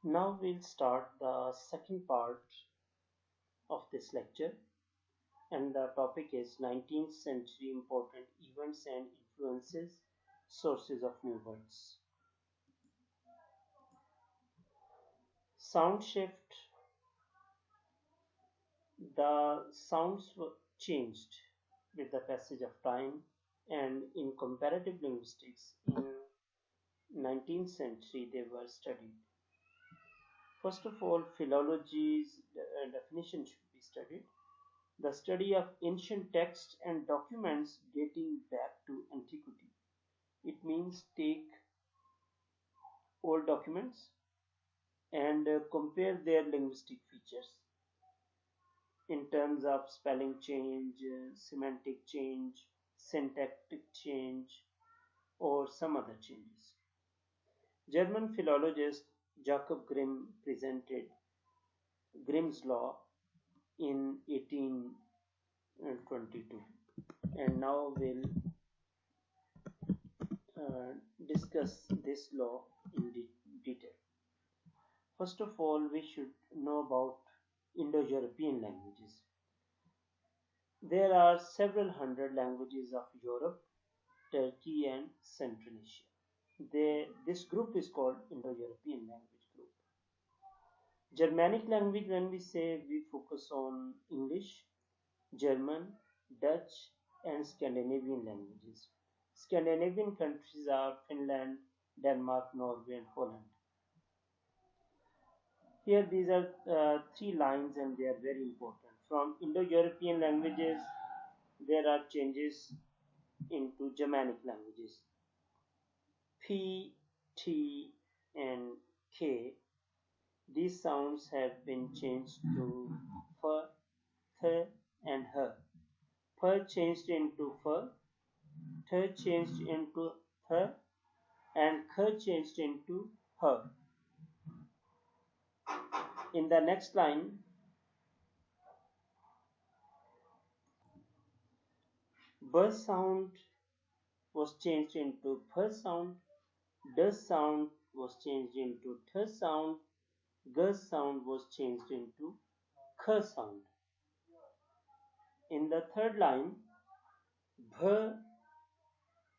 Now we'll start the second part of this lecture, and the topic is 19th century important events and influences, sources of new words. Sound shift. The sounds were changed with the passage of time, and in comparative linguistics in 19th century they were studied. First of all, philology's definition should be studied. The study of ancient texts and documents dating back to antiquity. It means take old documents and compare their linguistic features in terms of spelling change, semantic change, syntactic change, or some other changes. German philologist Jacob Grimm presented Grimm's law in 1822, and now we'll discuss this law in detail. First of all, we should know about Indo-European languages. There are several hundred languages of Europe, Turkey, and Central Asia. This group is called Indo-European language group. Germanic language, when we say, we focus on English, German, Dutch, and Scandinavian languages. Scandinavian countries are Finland, Denmark, Norway, and Holland. Here these are three lines and they are very important. From Indo-European languages, there are changes into Germanic languages. P, T, and K. These sounds have been changed to F, Th, and H. P changed into F, Th changed into Th, and K changed into H. In the next line, B sound was changed into P sound, D sound was changed into Th sound, G sound was changed into K sound. In the third line, B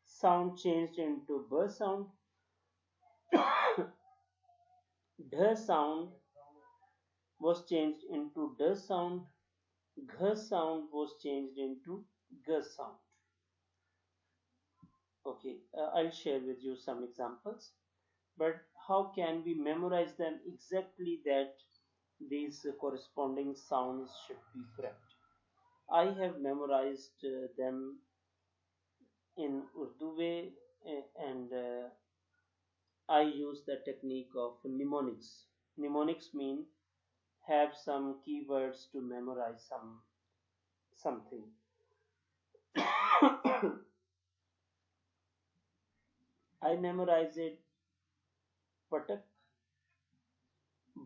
sound changed into B sound, D sound was changed into D sound, G sound was changed into G sound. Okay, I'll share with you some examples, but how can we memorize them exactly that these corresponding sounds should be correct? I have memorized them in Urdu way, and I use the technique of mnemonics. Mnemonics mean have some keywords to memorize something. I memorized patak,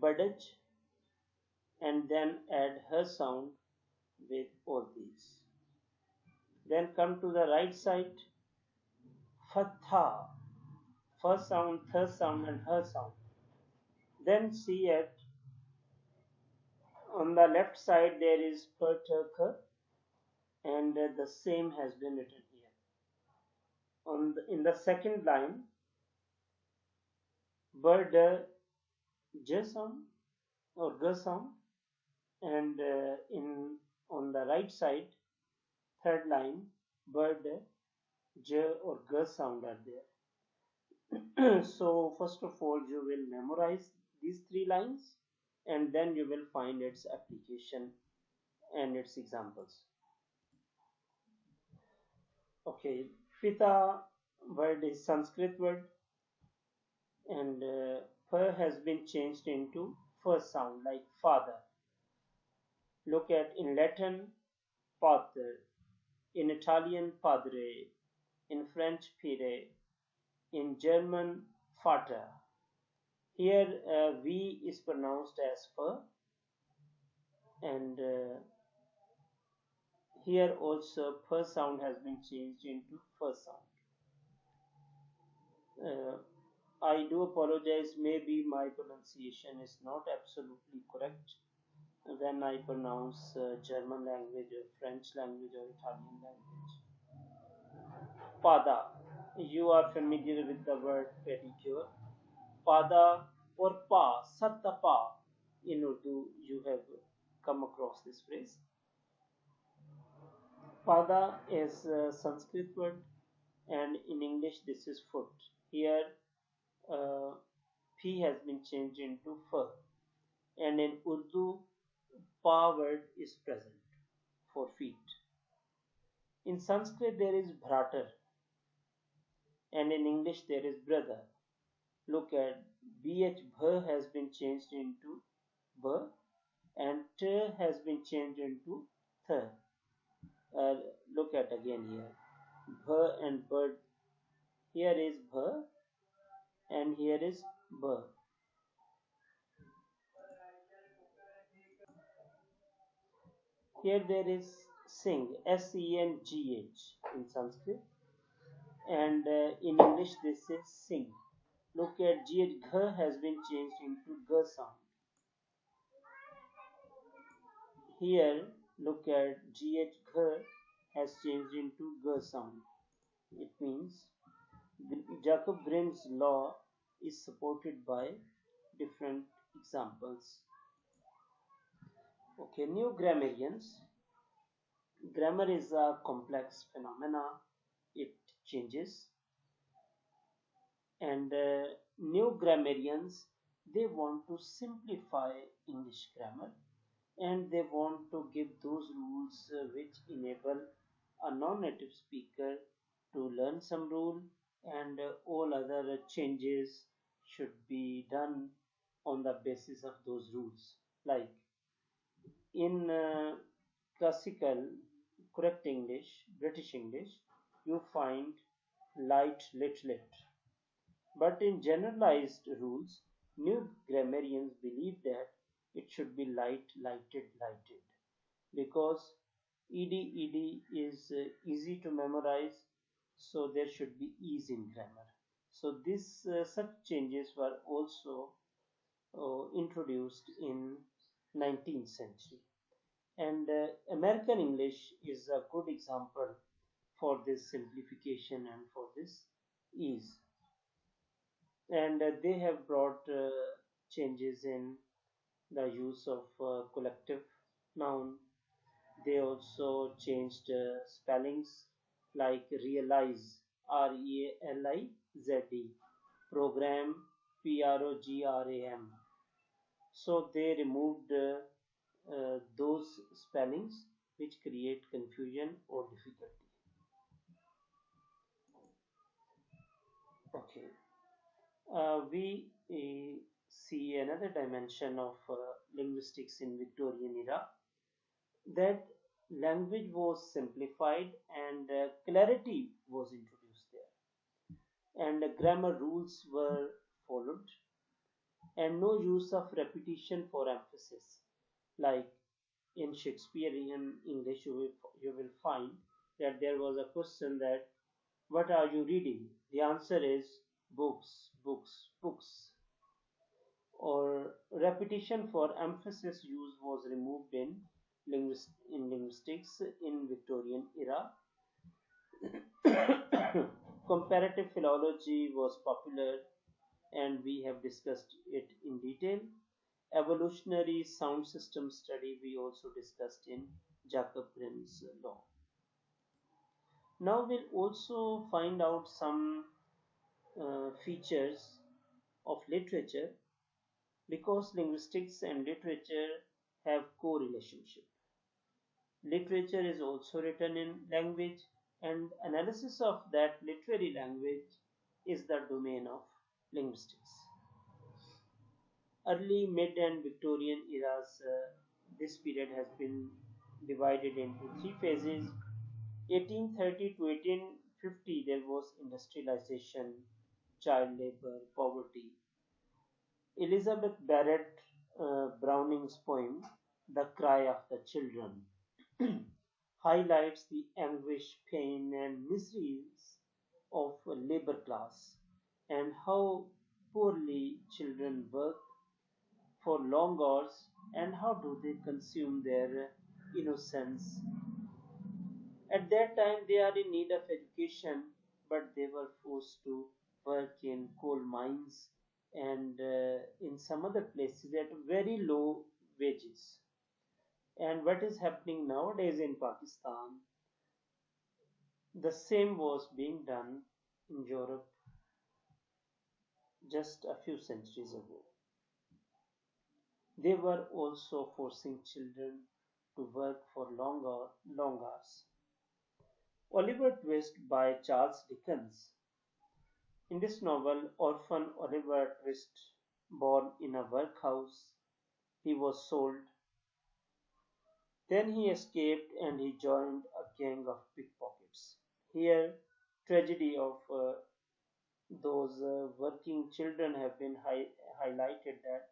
badaj, and then add her sound with all these. Then come to the right side, fatha, first sound, third sound, and her sound. Then see it on the left side there is patak, and the same has been written here. In the second line, bird j sound or g sound, and on the right side, third line, bird j or g sound are there. So first of all, you will memorize these three lines, and then you will find its application and its examples. Okay, Pita word is Sanskrit word, and P has been changed into first sound like father. Look at in Latin, pater, in Italian, padre, in French, pere, in German, Vater. Here V is pronounced as F, and here also P sound has been changed into F sound. I do apologize, maybe my pronunciation is not absolutely correct when I pronounce German language or French language or Italian language. Pada. You are familiar with the word pedicure. Pada or pa, satta pa. In Urdu, you have come across this phrase. Pada is a Sanskrit word, and in English, this is foot. Here, uh, P has been changed into fur, and in Urdu, pa word is present for feet. In Sanskrit, there is bhratar, and in English, there is brother. Look at bh bh has been changed into b, and t has been changed into th. Uh, Look at again here. Bh and bird. Here is bh and here is b. Here there is sing, S-E-N-G-H in Sanskrit, and in English this is sing. Look at GH gh has been changed into g sound. Here look at GH gh has changed into g sound. It means Jacob Grimm's law is supported by different examples. Okay, new grammarians. Grammar is a complex phenomena. It changes, and new grammarians, they want to simplify English grammar, and they want to give those rules which enable a non-native speaker to learn some rule, and all other changes should be done on the basis of those rules. Like in classical correct English, British English, you find light, lit, lit. But in generalized rules, new grammarians believe that it should be light, lighted, lighted, because ed is easy to memorize, so there should be ease in grammar. So this such changes were also introduced in 19th century, and American English is a good example for this simplification and for this ease. And they have brought changes in the use of collective noun. They also changed spellings like realize, R-E-A-L-I-Z-E, program, P-R-O-G-R-A-M. So they removed those spellings which create confusion or difficulty. Okay, we see another dimension of linguistics in Victorian era, that language was simplified and clarity was introduced there, and grammar rules were followed, and no use of repetition for emphasis. Like in Shakespearean English, you will find that there was a question that what are you reading? The answer is books, books, books. Or repetition for emphasis use was removed in linguistics in Victorian era. Comparative philology was popular, and we have discussed it in detail. Evolutionary sound system study we also discussed in Jacob Grimm's law. Now we'll also find out some features of literature, because linguistics and literature have co-relationship. Literature is also written in language, and analysis of that literary language is the domain of linguistics. Early, mid, and Victorian eras, this period has been divided into three phases. 1830 to 1850, there was industrialization, child labor, poverty. Elizabeth Barrett Browning's poem, The Cry of the Children, highlights the anguish, pain, and miseries of a labor class, and how poorly children work for long hours, and how do they consume their innocence? At that time, they are in need of education, but they were forced to work in coal mines and in some other places at very low wages. And what is happening nowadays in Pakistan, the same was being done in Europe just a few centuries ago. They were also forcing children to work for long hours. Oliver Twist by Charles Dickens. In this novel, orphan Oliver Twist, born in a workhouse, he was sold. Then he escaped and he joined a gang of pickpockets. Here, tragedy of those working children have been highlighted that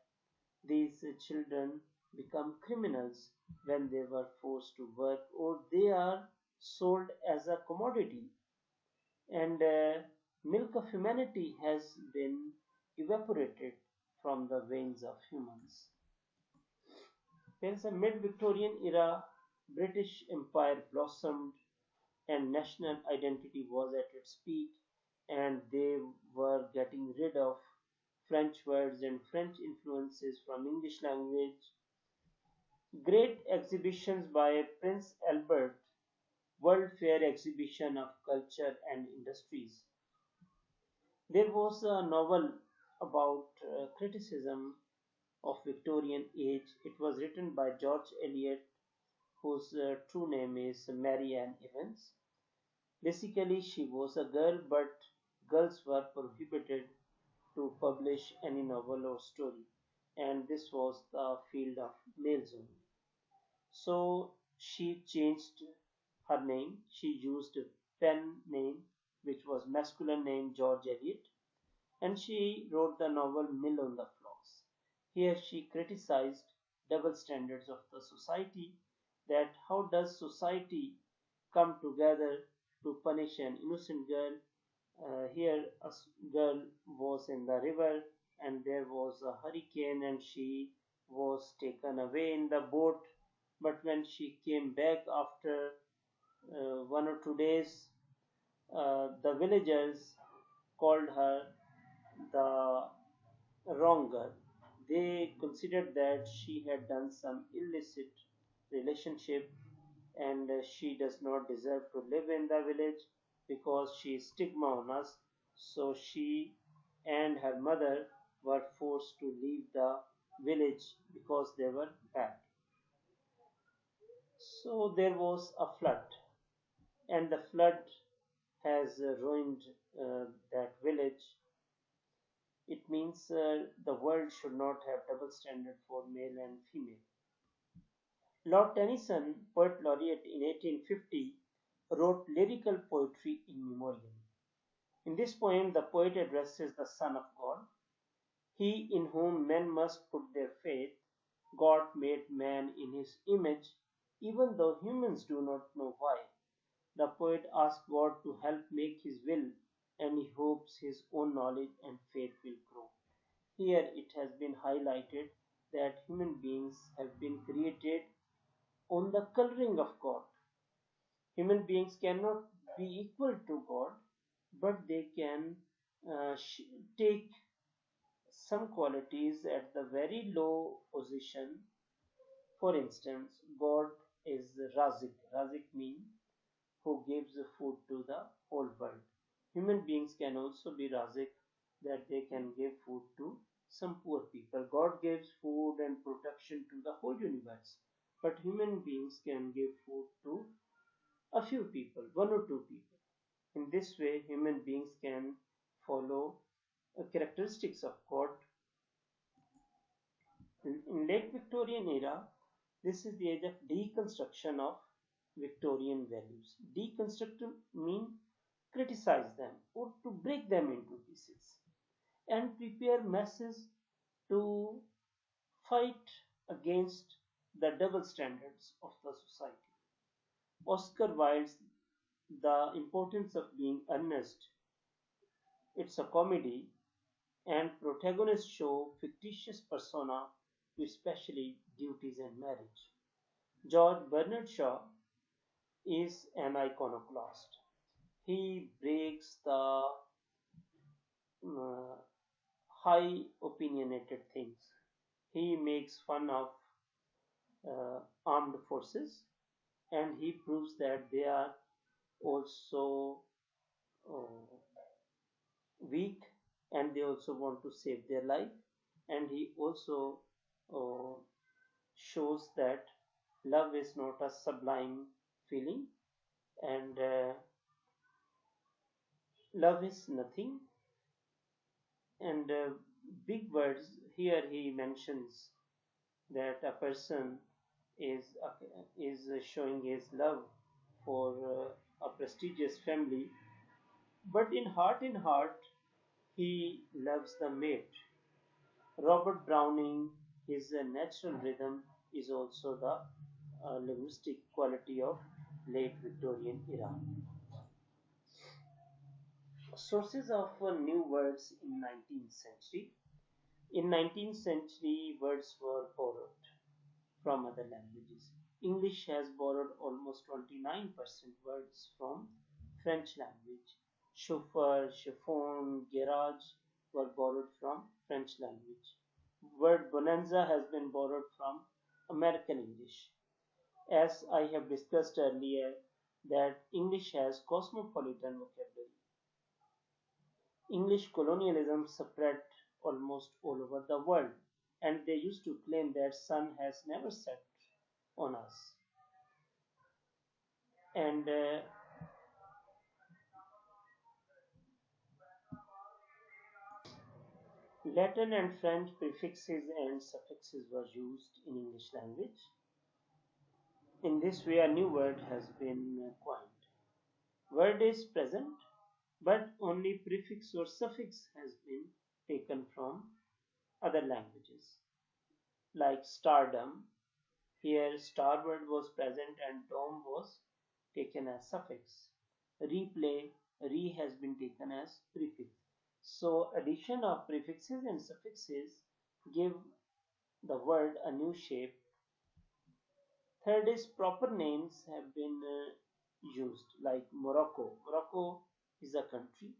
these children become criminals when they were forced to work or they are sold as a commodity and milk of humanity has been evaporated from the veins of humans. Hence, a mid Victorian era British Empire blossomed and national identity was at its peak, and they were getting rid of French words and French influences from English language. Great exhibitions by Prince Albert, World Fair exhibition of culture and industries. There was a novel about criticism of Victorian age. It was written by George Eliot, whose true name is Mary Ann Evans. Basically, she was a girl, but girls were prohibited to publish any novel or story, and this was the field of males only. So she changed her name. She used a pen name, which was masculine name George Eliot, and she wrote the novel Mill on the Floss. Here she criticized double standards of the society, that how does society come together to punish an innocent girl. Here a girl was in the river and there was a hurricane and she was taken away in the boat, but when she came back after 1 or 2 days, the villagers called her the wrong girl. They considered that she had done some illicit relationship and she does not deserve to live in the village because she is stigma on us. So she and her mother were forced to leave the village because they were bad. So there was a flood, and the flood has ruined that village. It means the world should not have double standard for male and female. Lord Tennyson, poet laureate in 1850, wrote lyrical poetry in memoriam. In this poem, the poet addresses the Son of God, he in whom men must put their faith. God made man in his image, even though humans do not know why. The poet asks God to help make his will, and he hopes his own knowledge and faith will grow. Here it has been highlighted that human beings have been created on the coloring of God. Human beings cannot be equal to God, but they can take some qualities at the very low position. For instance, God is Razik. Razik means who gives food to the whole world. Human beings can also be Razik, that they can give food to some poor people. God gives food and protection to the whole universe, but human beings can give food to a few people, 1 or 2 people. In this way, human beings can follow characteristics of God. In late Victorian era, this is the age of deconstruction of Victorian values. Deconstruct mean criticize them or to break them into pieces and prepare masses to fight against the double standards of the society. Oscar Wilde's The Importance of Being Earnest, it's a comedy, and protagonists show fictitious persona to especially duties and marriage. George Bernard Shaw is an iconoclast. He breaks the uh, high opinionated things. He makes fun of armed forces, and he proves that they are also uh, weak, and they also want to save their life. And he also uh, shows that love is not a sublime feeling, and love is nothing. And big words here he mentions that a person is showing his love for a prestigious family, but in heart he loves the mate. Robert Browning, his natural rhythm is also the linguistic quality of late Victorian era. Sources of new words in 19th century. In 19th century, words were borrowed from other languages. English has borrowed almost 29% words from French language. Chauffeur, chiffon, garage were borrowed from French language. Word bonanza has been borrowed from American English. As I have discussed earlier, that English has cosmopolitan vocabulary. English colonialism spread almost all over the world, and they used to claim that sun has never set on us. And Latin and French prefixes and suffixes were used in English language. In this way, a new word has been coined. Word is present, but only prefix or suffix has been taken from other languages, like stardom. Here, star word was present and dome was taken as suffix. Replay, re has been taken as prefix. So, addition of prefixes and suffixes give the word a new shape. Third is proper names have been used, like Morocco. Morocco is a country,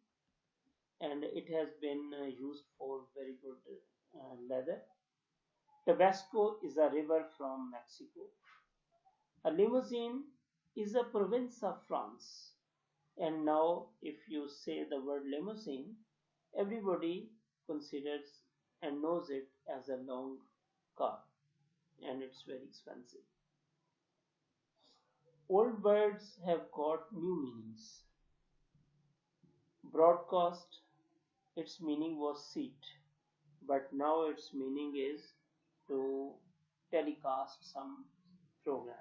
and it has been used for very good leather. Tabasco is a river from Mexico. A limousine is a province of France. And now, if you say the word limousine, everybody considers and knows it as a long car, and it's very expensive. Old words have got new meanings. Broadcast, its meaning was seat, but now its meaning is to telecast some program.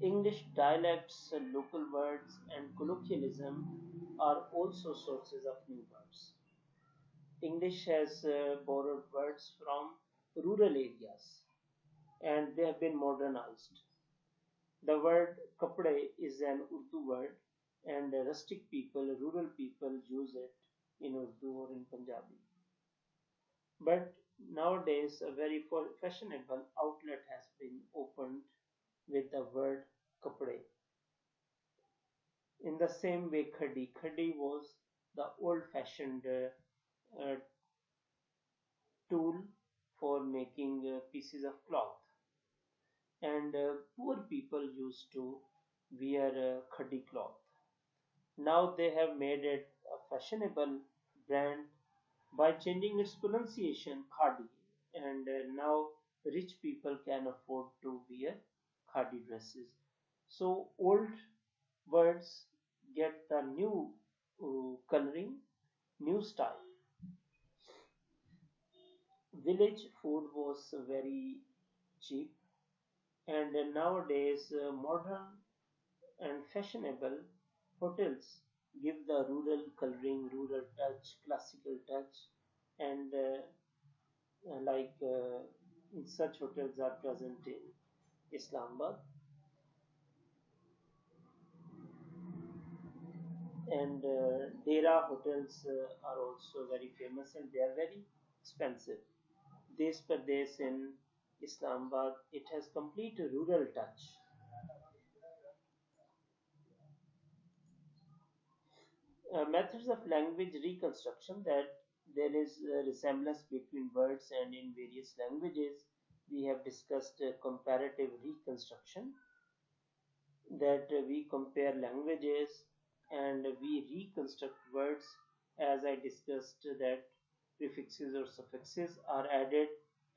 English dialects, local words, and colloquialism are also sources of new words. English has borrowed words from rural areas, and they have been modernized. The word kapde is an Urdu word, and rustic people, rural people use it in Urdu or in Punjabi. But nowadays, a very fashionable outlet has been opened with the word kapde. In the same way, khadi. Khadi was the old-fashioned uh, tool for making pieces of cloth, and poor people used to wear khadi cloth. Now they have made it a fashionable brand by changing its pronunciation khadi, and now rich people can afford to wear khadi dresses. So old words get the new coloring, new style. Village food was very cheap, and nowadays modern and fashionable hotels give the rural coloring, rural touch, classical touch, and in such hotels are present in Islamabad. And Dera hotels are also very famous and they are very expensive. This Pradesh in Islamabad, it has complete rural touch. Methods of language reconstruction, that there is a resemblance between words and in various languages. We have discussed comparative reconstruction, that we compare languages and we reconstruct words, as I discussed that prefixes or suffixes are added,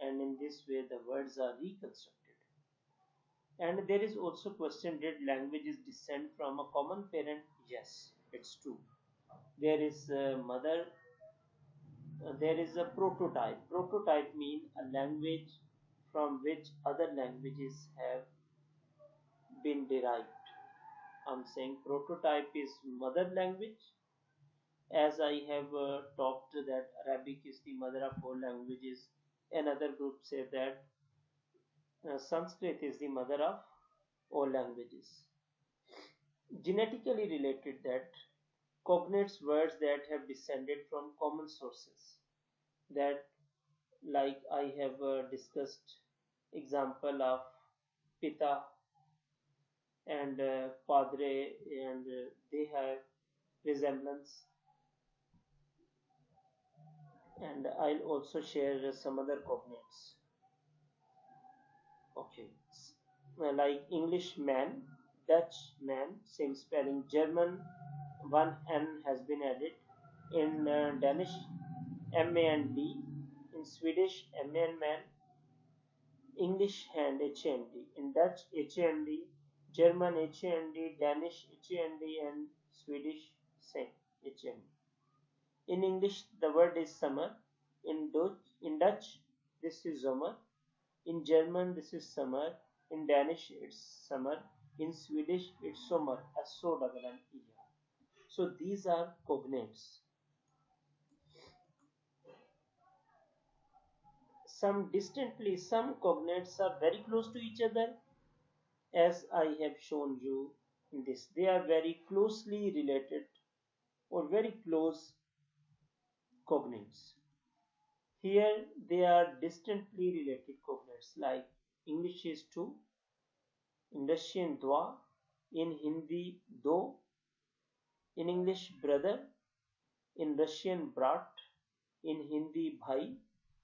and in this way the words are reconstructed. And there is also question, did languages descend from a common parent? Yes, it's true. There is a mother, there is a prototype. Prototype means a language from which other languages have been derived. I'm saying prototype is mother language, as I have talked that Arabic is the mother of all languages. Another group say that Sanskrit is the mother of all languages. Genetically related, that cognates words that have descended from common sources. That, like I have discussed, example of Pita and Padre, and they have resemblance. And I'll also share some other cognates. Okay, like English man, Dutch man, same spelling. German, one N has been added. In Danish, M A N D. In Swedish, M A N man. English hand, H A N D. In Dutch, H A N D. German, H A N D. Danish, H A N D. And Swedish, same, H A N D. In English, the word is summer. In Dutch, this is zomer. In German, this is summer. In Danish, it's summer. In Swedish, it's sommer. S-O-M-M-E-R. So these are cognates. Some cognates are very close to each other, as I have shown you in this. They are very closely related or very close cognates. Here they are distantly related cognates, like English is two, in Russian dva, in Hindi do, in English brother, in Russian brat, in Hindi bhai,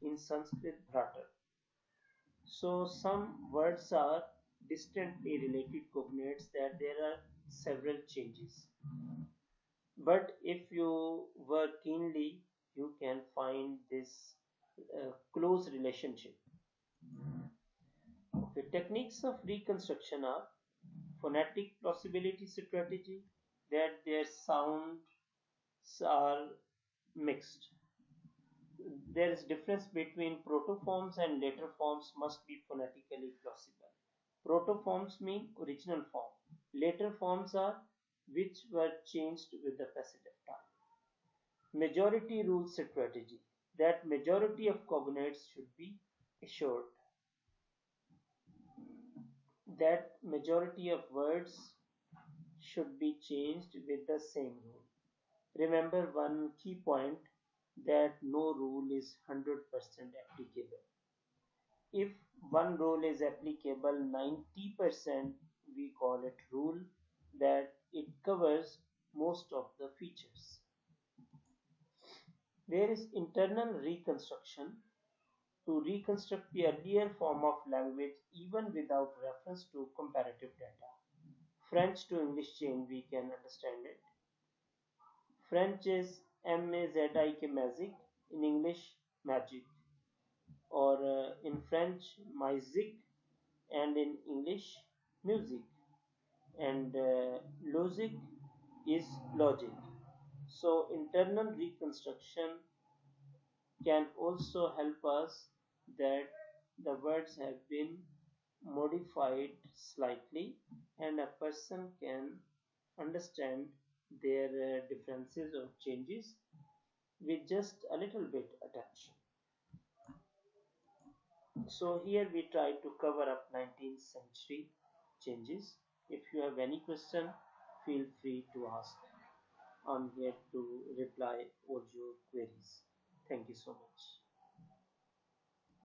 in Sanskrit brata. So some words are distantly related cognates, that there are several changes. But if you work keenly, you can find this close relationship. Okay, techniques of reconstruction are phonetic plausibility strategy, that their sounds are mixed. There is difference between protoforms and later forms must be phonetically plausible. Protoforms mean original form. Later forms are which were changed with the passage of time. Majority rule strategy, that majority of cognates should be assured. That majority of words should be changed with the same rule. Remember one key point, that no rule is 100% applicable. If one rule is applicable 90%, we call it rule, that it covers most of the features. There is internal reconstruction, to reconstruct the earlier form of language even without reference to comparative data. French to English change, we can understand it. French is M-A-Z-I-K, magic. In English, magic. Or in French, music, and in English, music. And logic is logic. So internal reconstruction can also help us, that the words have been modified slightly and a person can understand their differences or changes with just a little bit attention. So here we try to cover up 19th century changes. If you have any question, feel free to ask. I'm here to reply all your queries. Thank you so much.